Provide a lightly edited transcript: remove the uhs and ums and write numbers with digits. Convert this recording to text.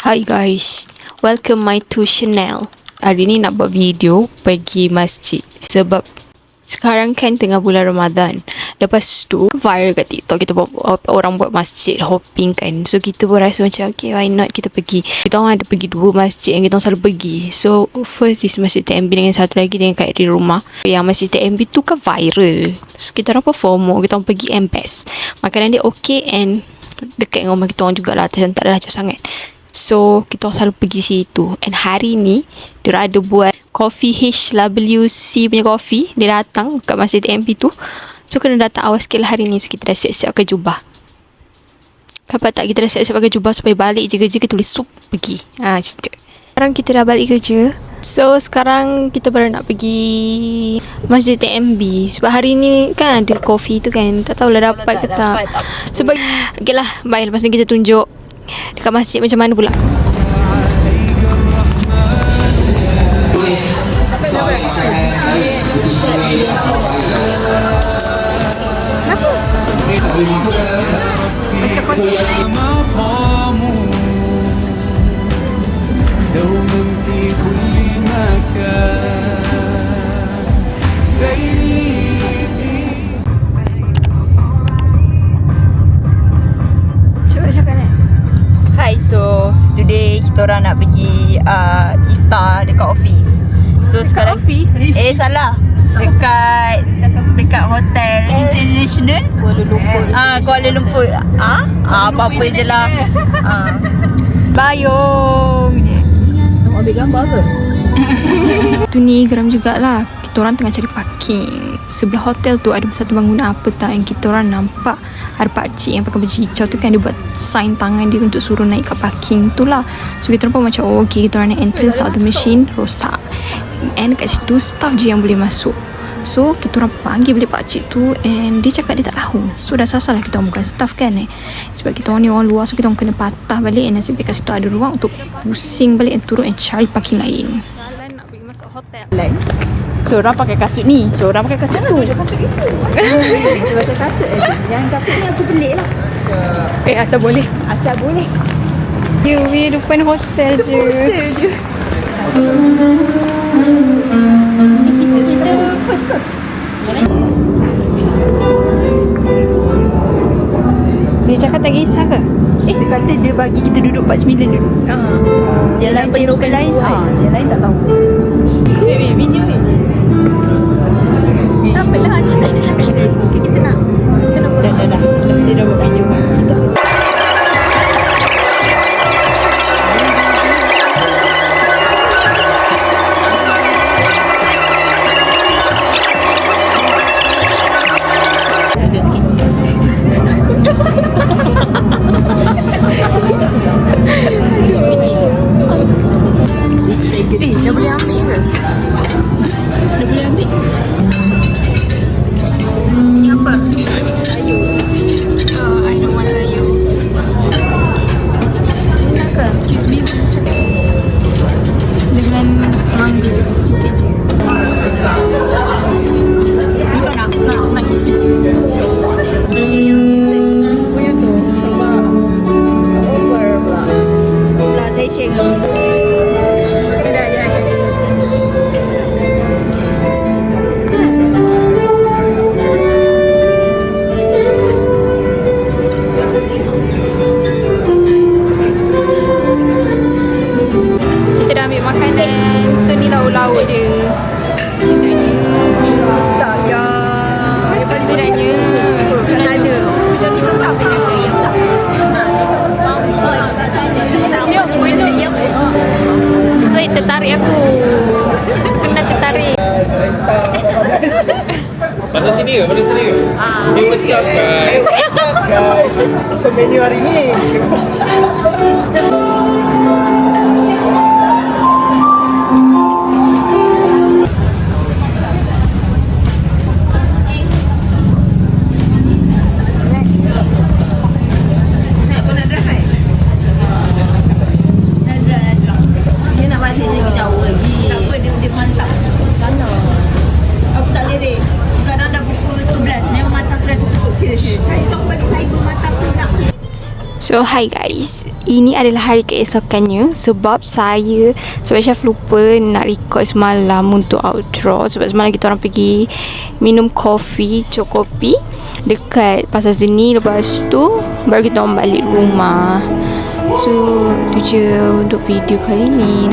Hi guys, welcome my to channel. Hari ni nak buat video pergi masjid sebab sekarang kan tengah bulan Ramadan. Lepas tu viral kat TikTok kita buat orang buat masjid hopping kan. So kita pun rasa macam okay, why not kita pergi. Kita orang ada pergi 2 masjid yang kita orang selalu pergi. So first is Masjid TMB dengan satu lagi dengan kat di rumah. Yang Masjid TMB tu kan viral. So kita orang pun FOMO, kita orang pergi M-Best. Makanan dia okay and dekat dengan rumah kita orang jugalah, tak adalah jauh sangat. So kita orang selalu pergi situ. And hari ni dia ada buat coffee HWC punya coffee. Dia datang kat Masjid MP tu. So kena datang awal sikit lah hari ni. So kita dah siap-siap pakai jubah. Dapat tak kita dah siap-siap pakai jubah supaya balik je kerja kita boleh sup pergi. Cerita. Sekarang kita dah balik kerja. So sekarang kita baru nak pergi Masjid TMB. Sebab hari ni kan ada coffee tu kan. Tak tahulah dapat ke tak. Sebab okay lah, bye. Lepas ni kita tunjuk dekat masjid macam mana pula. Hi, so today kita orang nak pergi iftar dekat office. So sekarang office? Salah. Dekat hotel international Kuala Lumpur. Kuala Lumpur. Apa-apa je lah. Bayung. Nak ambil gambar ke? Tu ni geram jugalah. Kita orang tengah cari parking. Sebelah hotel tu ada satu bangunan apa tak yang kita orang nampak ada pakcik yang pakai baju hijau tu kan, dia buat sign tangan dia untuk suruh naik kat parking tu lah. So kita orang pun macam okay, kita orang nak enter saat the machine rosak. And kat situ staff je yang boleh masuk. So kita orang panggil balik pakcik tu and dia cakap dia tak tahu. So dah sasar lah kita orang bukan staff kan sebab kita orang ni orang luar. So kita orang kena patah balik and nasib baik kat situ ada ruang untuk pusing balik and turun and cari parking lain. Jalan nak pergi masuk hotel. Seorang pakai kasut ni, seorang pakai kasut tu. Kasut itu. Cuba macam kasut yang kasut ni aku pelik lah. Asal boleh. Asal boleh. Ya, we depan hotel je. Kita first ke? Dia cakap tak kisah ke? Dia kata dia bagi kita duduk 49 dulu. Dia lain penumpang lain. Dia lain tak tahu. Video ni. Tak apalah, kita je cakap je. Kita nak buat. Dah. Dia dah buat video. Dah boleh ambil ke? Dah boleh ambil? Ni apa? Sayur. I don't want sayur. Nak ke? Excuse me. Dengan mangga sikit je. Kau nak isi. Punya tu sebab over pula. Pula saya share dengan makanan. So ni lauk-lauk dia. tak ya. Sebenarnya Kat sana. Macam ni kau tak punya saya tak. Ni kau kat sana. tengok benda yang wait, tertarik aku. Kena tertarik. Pada sini ke? Hey, what's up guys? So menu hari ni dia nak balik lagi jauh lagi. Tak apa, dia mantap sana. Aku tak boleh. Sekarang dah pukul 11. Memang mata aku dah tutup. Serius. Saya tak balik saya pun mata aku tak. So hi guys, ini adalah hari keesokannya sebab Chef lupa nak record semalam untuk outro. Sebab semalam kita orang pergi minum kopi dekat Pasar Seni. Lepas tu baru kita orang balik rumah. So tu je untuk video kali ni.